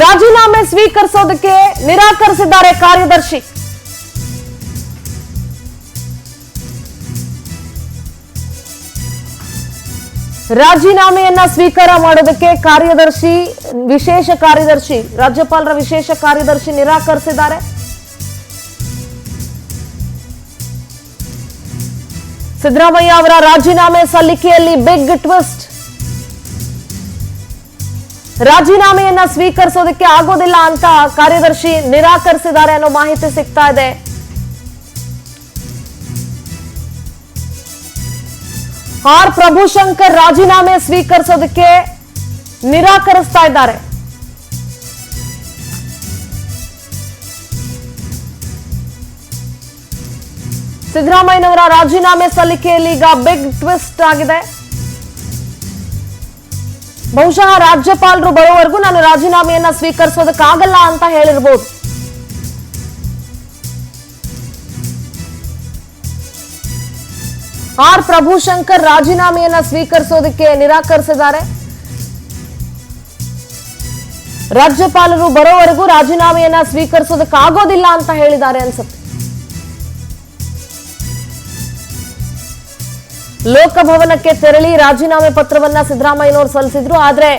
ರಾಜೀನಾಮೆ ಸ್ವೀಕರಿಸೋದಕ್ಕೆ ನಿರಾಕರಿಸಿದ್ದಾರೆ ಕಾರ್ಯದರ್ಶಿ. ರಾಜೀನಾಮೆಯನ್ನ ಸ್ವೀಕಾರ ಮಾಡೋದಕ್ಕೆ ವಿಶೇಷ ಕಾರ್ಯದರ್ಶಿ ರಾಜ್ಯಪಾಲರ ವಿಶೇಷ ಕಾರ್ಯದರ್ಶಿ ನಿರಾಕರಿಸಿದ್ದಾರೆ. ಸಿದ್ದರಾಮಯ್ಯ ಅವರ ರಾಜೀನಾಮೆ ಸಲ್ಲಿಕೆಯಲ್ಲಿ ಬಿಗ್ ಟ್ವಿಸ್ಟ್. ರಾಜೀನಾಮೆಯನ್ನ ಸ್ವೀಕರಿಸೋದಕ್ಕೆ ಆಗೋದಿಲ್ಲ ಅಂತ ಕಾರ್ಯದರ್ಶಿ ನಿರಾಕರಿಸಿದ್ದಾರೆ ಅನ್ನೋ ಮಾಹಿತಿ ಸಿಗ್ತಾ ಇದೆ. ಆರ್ ಪ್ರಭುಶಂಕರ್ ರಾಜೀನಾಮೆ ಸ್ವೀಕರಿಸೋದಕ್ಕೆ ನಿರಾಕರಿಸ್ತಾ ಇದ್ದಾರೆ. ಸಿದ್ದರಾಮಯ್ಯನವರ ರಾಜೀನಾಮೆ ಸಲ್ಲಿಕೆಯಲ್ಲಿ ಈಗ ಬಿಗ್ ಟ್ವಿಸ್ಟ್ ಆಗಿದೆ. ಬಹುಶಃ ರಾಜ್ಯಪಾಲರು ಬರೋವರೆಗೂ ನಾನು ರಾಜೀನಾಮೆಯನ್ನ ಸ್ವೀಕರಿಸೋದಕ್ಕಾಗಲ್ಲ ಅಂತ ಹೇಳಿರ್ಬೋದು. ಆರ್ ಪ್ರಭುಶಂಕರ್ ರಾಜೀನಾಮೆಯನ್ನ ಸ್ವೀಕರಿಸೋದಕ್ಕೆ ನಿರಾಕರಿಸಿದ್ದಾರೆ. ರಾಜ್ಯಪಾಲರು ಬರೋವರೆಗೂ ರಾಜೀನಾಮೆಯನ್ನ ಸ್ವೀಕರಿಸೋದಕ್ಕಾಗೋದಿಲ್ಲ ಅಂತ ಹೇಳಿದ್ದಾರೆ ಅನ್ಸುತ್ತೆ. ಲೋಕಭವನಕ್ಕೆ ತೆರಳಿ ರಾಜೀನಾಮೆ ಪತ್ರವನ್ನ ಸಿದ್ದರಾಮಯ್ಯನವರು ಸಲ್ಲಿಸಿದ್ರು. ಆದ್ರೆ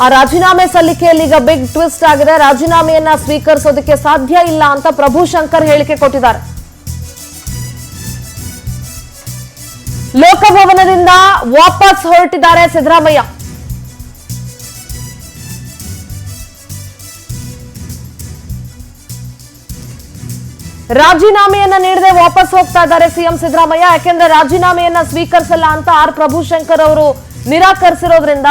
ಆ ರಾಜೀನಾಮೆ ಸಲ್ಲಿಕೆಯಲ್ಲಿ ಈಗ ಬಿಗ್ ಟ್ವಿಸ್ಟ್ ಆಗಿದೆ. ರಾಜೀನಾಮೆಯನ್ನ ಸ್ವೀಕರಿಸೋದಕ್ಕೆ ಸಾಧ್ಯ ಇಲ್ಲ ಅಂತ ಪ್ರಭುಶಂಕರ್ ಹೇಳಿಕೆ ಕೊಟ್ಟಿದ್ದಾರೆ. ಲೋಕಭವನದಿಂದ ವಾಪಸ್ ಹೊರಟಿದ್ದಾರೆ ಸಿದ್ದರಾಮಯ್ಯ. ರಾಜೀನಾಮೆಯನ್ನ ನೀಡದೆ ವಾಪಸ್ ಹೋಗ್ತಾ ಇದ್ದಾರೆ ಸಿಎಂ ಸಿದ್ದರಾಮಯ್ಯ. ಯಾಕೆಂದ್ರೆ ರಾಜೀನಾಮೆಯನ್ನ ಸ್ವೀಕರಿಸಲ್ಲ ಅಂತ ಆರ್ ಪ್ರಭುಶಂಕರ್ ಅವರು ನಿರಾಕರಿಸಿರೋದ್ರಿಂದ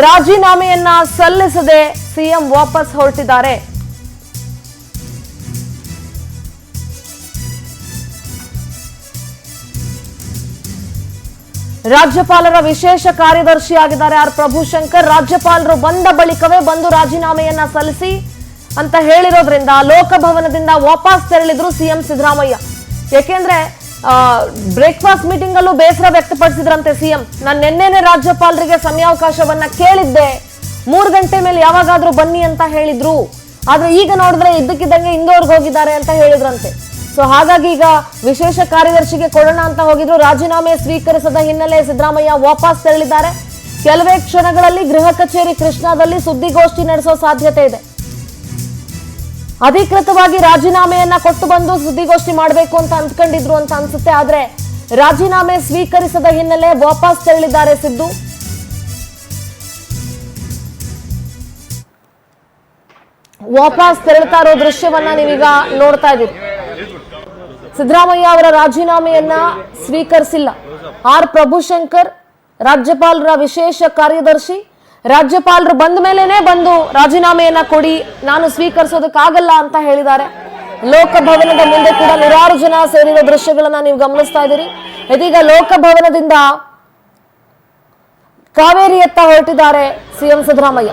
ರಾಜೀನಾಮೆಯನ್ನ ಸಲ್ಲಿಸದೆ ಸಿಎಂ ವಾಪಸ್ ಹೊರಟಿದ್ದಾರೆ. ರಾಜ್ಯಪಾಲರ ವಿಶೇಷ ಕಾರ್ಯದರ್ಶಿ ಆಗಿದ್ದಾರೆ ಆರ್ ಪ್ರಭುಶಂಕರ್. ರಾಜ್ಯಪಾಲರು ಬಂದ ಬಳಿಕವೇ ಬಂದು ರಾಜೀನಾಮೆಯನ್ನ ಸಲ್ಲಿಸಿ ಅಂತ ಹೇಳಿರೋದ್ರಿಂದ ಲೋಕಭವನದಿಂದ ವಾಪಸ್ ತೆರಳಿದ್ರು ಸಿಎಂ ಸಿದ್ದರಾಮಯ್ಯ. ಯಾಕೆಂದ್ರೆ ಬ್ರೇಕ್ಫಾಸ್ಟ್ ಮೀಟಿಂಗ್ ಅಲ್ಲೂ ಬೇಸರ ವ್ಯಕ್ತಪಡಿಸಿದ್ರಂತೆ ಸಿಎಂ. ನಾನು ನಿನ್ನೆನೆ ರಾಜ್ಯಪಾಲರಿಗೆ ಸಮಯಾವಕಾಶವನ್ನ ಕೇಳಿದ್ದೆ, 3 ಗಂಟೆ ಮೇಲೆ ಯಾವಾಗಾದ್ರೂ ಬನ್ನಿ ಅಂತ ಹೇಳಿದ್ರು. ಆದ್ರೆ ಈಗ ನೋಡಿದ್ರೆ ಇದ್ದಕ್ಕಿದ್ದಂಗೆ ಇಂದೋರ್ಗೆ ಹೋಗಿದ್ದಾರೆ ಅಂತ ಹೇಳಿದ್ರಂತೆ. ಸೊ ಹಾಗಾಗಿ ಈಗ ವಿಶೇಷ ಕಾರ್ಯದರ್ಶಿಗೆ ಕೊಡೋಣ ಅಂತ ಹೋಗಿದ್ರು. ರಾಜೀನಾಮೆ ಸ್ವೀಕರಿಸದ ಹಿನ್ನೆಲೆ ಸಿದ್ದರಾಮಯ್ಯ ವಾಪಸ್ ತೆರಳಿದ್ದಾರೆ. ಕೆಲವೇ ಕ್ಷಣಗಳಲ್ಲಿ ಗೃಹ ಕಚೇರಿ ಕೃಷ್ಣಾದಲ್ಲಿ ಸುದ್ದಿಗೋಷ್ಠಿ ನಡೆಸೋ ಸಾಧ್ಯತೆ ಇದೆ. ಅಧಿಕೃತವಾಗಿ ರಾಜೀನಾಮೆಯನ್ನ ಕೊಟ್ಟು ಬಂದು ಸುದ್ದಿಗೋಷ್ಠಿ ಮಾಡಬೇಕು ಅಂತ ಅಂದ್ಕೊಂಡಿದ್ರು ಅಂತ ಅನ್ಸುತ್ತೆ. ಆದ್ರೆ ರಾಜೀನಾಮೆ ಸ್ವೀಕರಿಸದ ಹಿನ್ನೆಲೆ ವಾಪಸ್ ತೆರಳಿದ್ದಾರೆ ಸಿದ್ದು. ವಾಪಸ್ ತೆರಳ್ತಾ ಇರೋ ದೃಶ್ಯವನ್ನ ನೀವೀಗ ನೋಡ್ತಾ ಇದ್ದೀರಿ. ಸಿದ್ದರಾಮಯ್ಯ ಅವರ ರಾಜೀನಾಮೆಯನ್ನ ಸ್ವೀಕರಿಸಿಲ್ಲ ಆರ್ ಪ್ರಭುಶಂಕರ್, ರಾಜ್ಯಪಾಲರ ವಿಶೇಷ ಕಾರ್ಯದರ್ಶಿ. ರಾಜ್ಯಪಾಲರು ಬಂದ ಮೇಲೇನೆ ಬಂದು ರಾಜೀನಾಮೆಯನ್ನ ಕೊಡಿ, ನಾನು ಸ್ವೀಕರಿಸೋದಕ್ಕಾಗಲ್ಲ ಅಂತ ಹೇಳಿದ್ದಾರೆ. ಲೋಕಭವನದ ಮುಂದೆ ಕೂಡ ನೂರಾರು ಜನ ಸೇರಿರೋ ದೃಶ್ಯಗಳನ್ನ ನೀವು ಗಮನಿಸ್ತಾ ಇದ್ದೀರಿ. ಇದೀಗ ಲೋಕಭವನದಿಂದ ಕಾವೇರಿಯತ್ತ ಹೊರಟಿದ್ದಾರೆ ಸಿಎಂ ಸಿದ್ದರಾಮಯ್ಯ.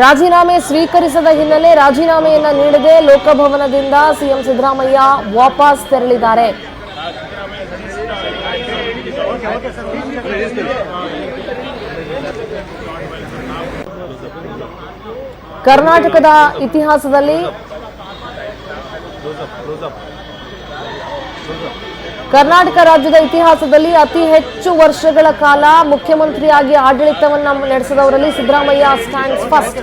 ರಾಜೀನಾಮೆ ಸ್ವೀಕರಿಸದ ಹಿನ್ನೆಲೆ ರಾಜೀನಾಮೆಯನ್ನ ನೀಡದೆ ಲೋಕಭವನದಿಂದ ಸಿಎಂ ಸಿದ್ದರಾಮಯ್ಯ ವಾಪಸ್ ತೆರಳಿದ್ದಾರೆ. ಕರ್ನಾಟಕದ ಇತಿಹಾಸದಲ್ಲಿ ಕರ್ನಾಟಕ ರಾಜ್ಯದ ಇತಿಹಾಸದಲ್ಲಿ ಅತಿ ಹೆಚ್ಚು ವರ್ಷಗಳ ಕಾಲ ಮುಖ್ಯಮಂತ್ರಿಯಾಗಿ ಆಡಳಿತವನ್ನ ನಡೆಸಿದವರಲ್ಲಿ ಸಿದ್ದರಾಮಯ್ಯ ಸ್ಟ್ಯಾಂಡ್ಸ್ ಫಸ್ಟ್.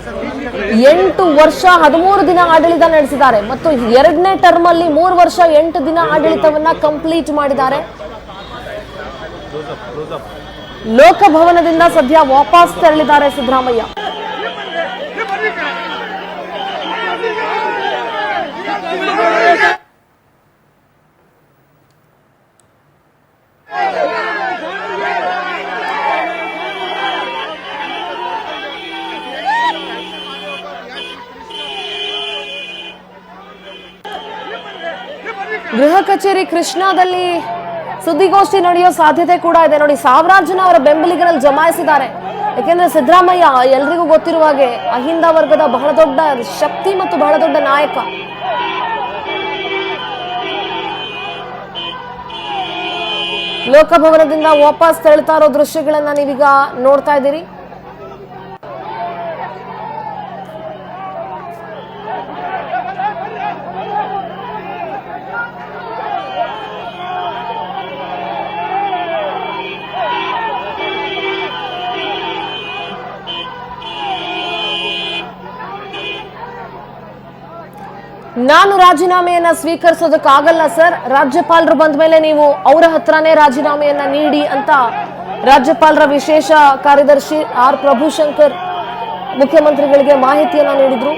8 ವರ್ಷ 13 ದಿನ ಆಡಳಿತ ನಡೆಸಿದ್ದಾರೆ ಮತ್ತು 2ನೇ ಟರ್ಮ್ ಅಲ್ಲಿ 3 ವರ್ಷ 8 ದಿನ ಆಡಳಿತವನ್ನ ಕಂಪ್ಲೀಟ್ ಮಾಡಿದ್ದಾರೆ. ಲೋಕಭವನದಿಂದ ಸದ್ಯ ವಾಪಸ್ ತೆರಳಿದ್ದಾರೆ ಸಿದ್ದರಾಮಯ್ಯ. ಗೃಹ ಕಚೇರಿ ಕೃಷ್ಣಾದಲ್ಲಿ ಸುದ್ದಿಗೋಷ್ಠಿ ನಡೆಯೋ ಸಾಧ್ಯತೆ ಕೂಡ ಇದೆ. ನೋಡಿ, ಸಾವಿರಾರು ಜನ ಅವರ ಬೆಂಬಲಿಗರಲ್ಲಿ ಜಮಾಯಿಸಿದ್ದಾರೆ. ಯಾಕೆಂದ್ರೆ ಸಿದ್ದರಾಮಯ್ಯ ಎಲ್ರಿಗೂ ಗೊತ್ತಿರುವ ಹಾಗೆ ಅಹಿಂದ ವರ್ಗದ ಬಹಳ ದೊಡ್ಡ ಶಕ್ತಿ ಮತ್ತು ಬಹಳ ದೊಡ್ಡ ನಾಯಕ. ಲೋಕಭವನದಿಂದ ವಾಪಸ್ ತೆರಳುತ್ತಾ ಇರೋ ದೃಶ್ಯಗಳನ್ನ ನೀವೀಗ ನೋಡ್ತಾ ಇದ್ದೀರಿ. ನಾನು ರಾಜೀನಾಮೆಯನ್ನ ಸ್ವೀಕರಿಸೋದಕ್ಕಾಗಲ್ಲ ಸರ್, ರಾಜ್ಯಪಾಲರು ಬಂದ ಮೇಲೆ ನೀವು ಅವರ ಹತ್ರನೇ ರಾಜೀನಾಮೆಯನ್ನ ನೀಡಿ ಅಂತ ರಾಜ್ಯಪಾಲರ ವಿಶೇಷ ಕಾರ್ಯದರ್ಶಿ ಆರ್ ಪ್ರಭುಶಂಕರ್ ಮುಖ್ಯಮಂತ್ರಿಗಳಿಗೆ ಮಾಹಿತಿಯನ್ನ ನೀಡಿದ್ರು.